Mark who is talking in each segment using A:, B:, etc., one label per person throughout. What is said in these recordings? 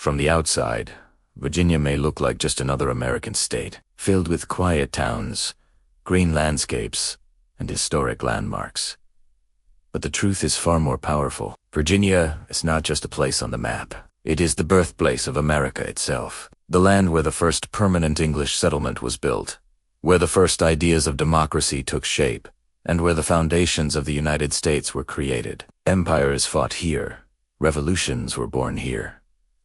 A: From the outside, Virginia may look like just another American state, filled with quiet towns, green landscapes, and historic landmarks. But the truth is far more powerful. Virginia is not just a place on the map. It is the birthplace of America itself, the land where the first permanent English settlement was built, where the first ideas of democracy took shape, and where the foundations of the United States were created. Empires fought here, revolutions were born here,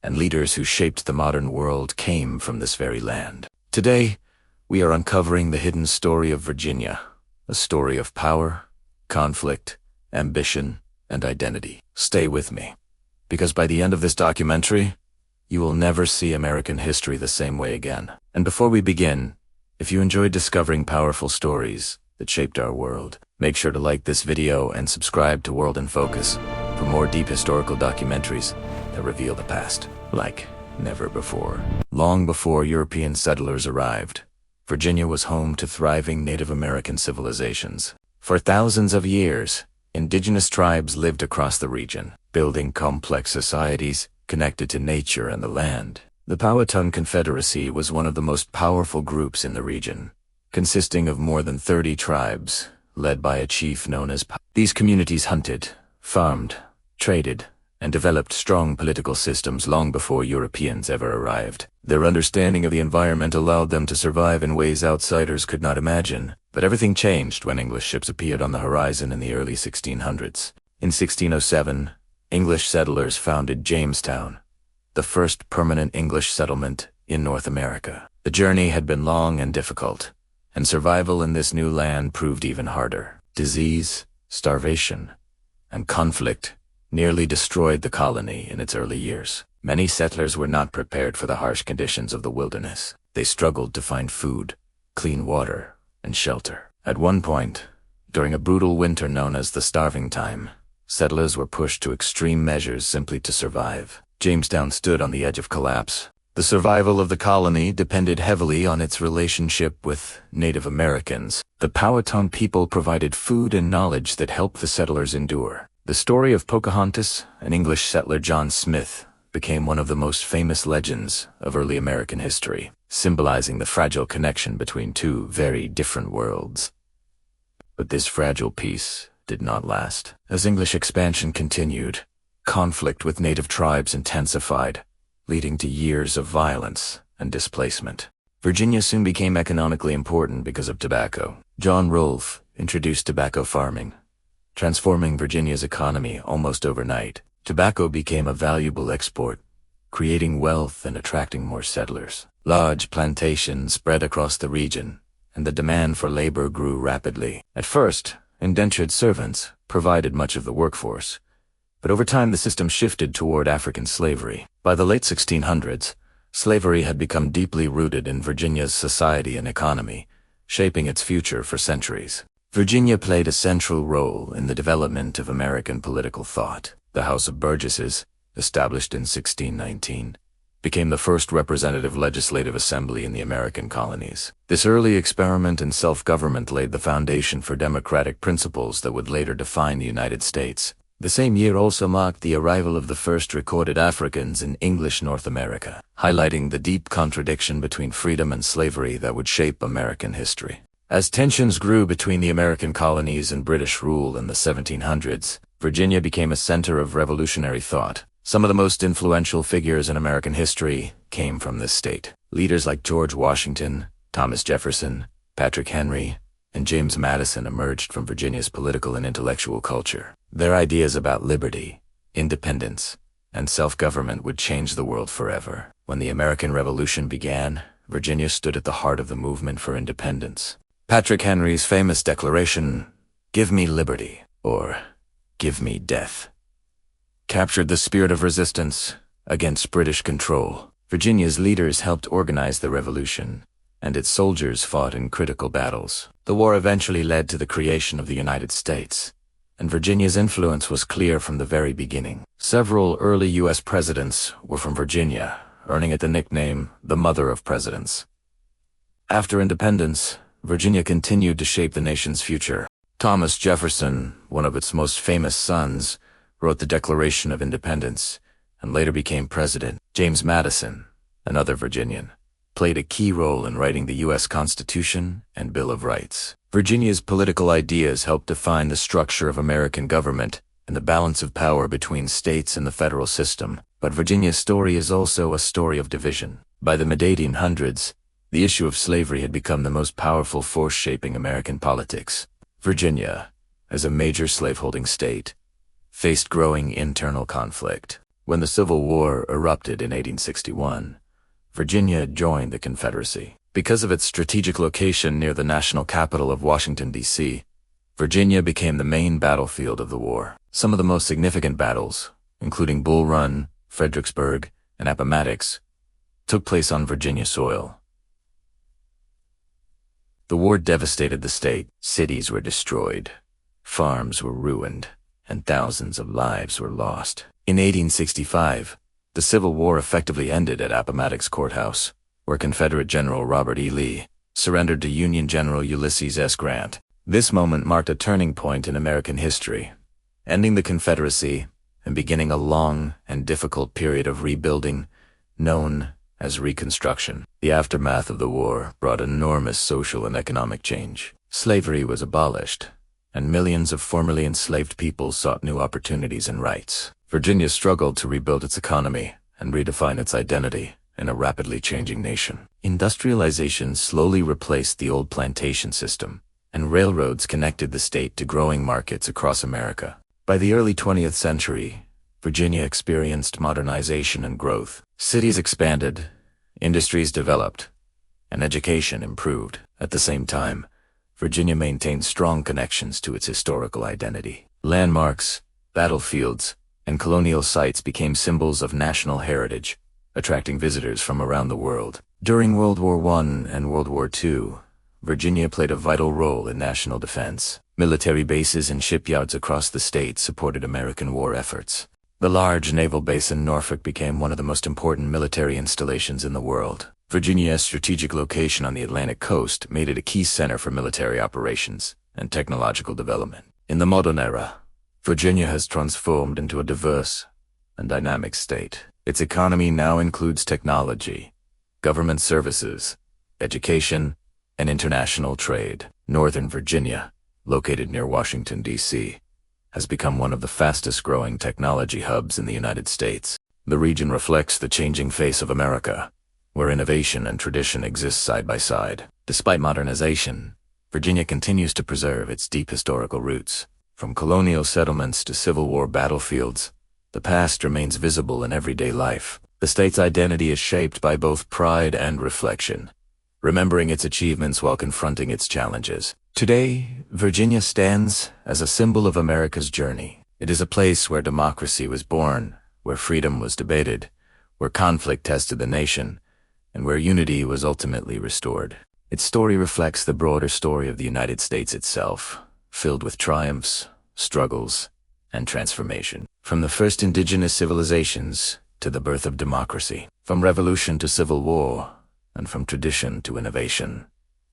A: and leaders who shaped the modern world came from this very land. Today, we are uncovering the hidden story of Virginia, a story of power, conflict, ambition, and identity. Stay with me, because by the end of this documentary, you will never see American history the same way again. And before we begin, if you enjoyed discovering powerful stories that shaped our world, make sure to like this video and subscribe to World in Focus for more deep historical documentaries that reveal the past like never before. Long before European settlers arrived, Virginia was home to thriving Native American civilizations. For thousands of years, indigenous tribes lived across the region, building complex societies connected to nature and the land. The Powhatan Confederacy was one of the most powerful groups in the region, consisting of more than 30 tribes, led by a chief known as These communities hunted, farmed, traded, and developed strong political systems long before Europeans ever arrived. Their understanding of the environment allowed them to survive in ways outsiders could not imagine. But everything changed when English ships appeared on the horizon in the early 1600s. In 1607, English settlers founded Jamestown, the first permanent English settlement in North America. The journey had been long and difficult, and survival in this new land proved even harder. Disease, starvation, and conflict nearly destroyed the colony in its early years. Many settlers were not prepared for the harsh conditions of the wilderness. They struggled to find food, clean water, and shelter. At one point, during a brutal winter known as the Starving Time, settlers were pushed to extreme measures simply to survive. Jamestown stood on the edge of collapse. The survival of the colony depended heavily on its relationship with Native Americans. The Powhatan people provided food and knowledge that helped the settlers endure. The story of Pocahontas and English settler John Smith became one of the most famous legends of early American history, symbolizing the fragile connection between two very different worlds. But this fragile peace did not last. As English expansion continued, conflict with native tribes intensified, leading to years of violence and displacement. Virginia soon became economically important because of tobacco. John Rolfe introduced tobacco farming, transforming Virginia's economy almost overnight. Tobacco became a valuable export, creating wealth and attracting more settlers. Large plantations spread across the region, and the demand for labor grew rapidly. At first, indentured servants provided much of the workforce, but over time the system shifted toward African slavery. By the late 1600s, slavery had become deeply rooted in Virginia's society and economy, shaping its future for centuries. Virginia played a central role in the development of American political thought. The House of Burgesses, established in 1619, became the first representative legislative assembly in the American colonies. This early experiment in self-government laid the foundation for democratic principles that would later define the United States. The same year also marked the arrival of the first recorded Africans in English North America, highlighting the deep contradiction between freedom and slavery that would shape American history. As tensions grew between the American colonies and British rule in the 1700s, Virginia became a center of revolutionary thought. Some of the most influential figures in American history came from this state. Leaders like George Washington, Thomas Jefferson, Patrick Henry, and James Madison emerged from Virginia's political and intellectual culture. Their ideas about liberty, independence, and self-government would change the world forever. When the American Revolution began, Virginia stood at the heart of the movement for independence. Patrick Henry's famous declaration, "Give me liberty," or "Give me death," captured the spirit of resistance against British control. Virginia's leaders helped organize the revolution, and its soldiers fought in critical battles. The war eventually led to the creation of the United States, and Virginia's influence was clear from the very beginning. Several early U.S. presidents were from Virginia, earning it the nickname the Mother of Presidents. After independence, Virginia continued to shape the nation's future. Thomas Jefferson, one of its most famous sons, wrote the Declaration of Independence, and later became president, James Madison, another Virginian, played a key role in writing the U.S. Constitution and Bill of Rights. Virginia's political ideas helped define the structure of American government and the balance of power between states and the federal system. But Virginia's story is also a story of division. By the mid-1800s, the issue of slavery had become the most powerful force shaping American politics. Virginia, as a major slaveholding state, faced growing internal conflict. When the Civil War erupted in 1861, Virginia joined the Confederacy. Because of its strategic location near the national capital of Washington, D.C., Virginia became the main battlefield of the war. Some of the most significant battles, including Bull Run, Fredericksburg, and Appomattox, took place on Virginia soil. The war devastated the state. Cities were destroyed, farms were ruined, and thousands of lives were lost. In 1865, the Civil War effectively ended at Appomattox Courthouse, where Confederate General Robert E. Lee surrendered to Union General Ulysses S. Grant. This moment marked a turning point in American history, ending the Confederacy and beginning a long and difficult period of rebuilding known as Reconstruction. The aftermath of the war brought enormous social and economic change. Slavery was abolished, and millions of formerly enslaved people sought new opportunities and rights. Virginia struggled to rebuild its economy and redefine its identity in a rapidly changing nation. Industrialization slowly replaced the old plantation system, and railroads connected the state to growing markets across America. By the early 20th century, Virginia experienced modernization and growth. Cities expanded, industries developed, and education improved. At the same time, Virginia maintained strong connections to its historical identity. Landmarks, battlefields, and colonial sites became symbols of national heritage, attracting visitors from around the world. During World War I and World War II, Virginia played a vital role in national defense. Military bases and shipyards across the state supported American war efforts. The large naval base in Norfolk became one of the most important military installations in the world. Virginia's strategic location on the Atlantic coast made it a key center for military operations and technological development. In the modern era, Virginia has transformed into a diverse and dynamic state. Its economy now includes technology, government services, education, and international trade. Northern Virginia, located near Washington, D.C., has become one of the fastest-growing technology hubs in the United States. The region reflects the changing face of America, where innovation and tradition exist side by side. Despite modernization, Virginia continues to preserve its deep historical roots. From colonial settlements to Civil War battlefields, the past remains visible in everyday life. The state's identity is shaped by both pride and reflection, remembering its achievements while confronting its challenges. Today, Virginia stands as a symbol of America's journey. It is a place where democracy was born, where freedom was debated, where conflict tested the nation, and where unity was ultimately restored. Its story reflects the broader story of the United States itself, filled with triumphs, struggles, and transformation. From the first indigenous civilizations to the birth of democracy, from revolution to civil war, and from tradition to innovation,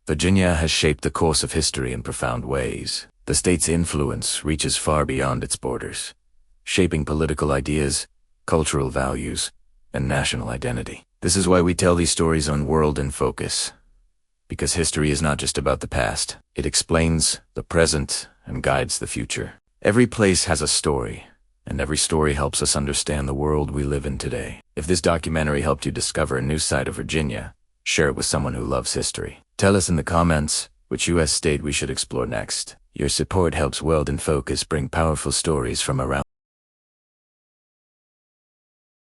A: Virginia has shaped the course of history in profound ways. The state's influence reaches far beyond its borders, shaping political ideas, cultural values, and national identity. This is why we tell these stories on World in Focus, because history is not just about the past. It explains the present and guides the future. Every place has a story, and every story helps us understand the world we live in today. If this documentary helped you discover a new side of Virginia, share it with someone who loves history. Tell us in the comments which U.S. state we should explore next. Your support helps World in Focus bring powerful stories from around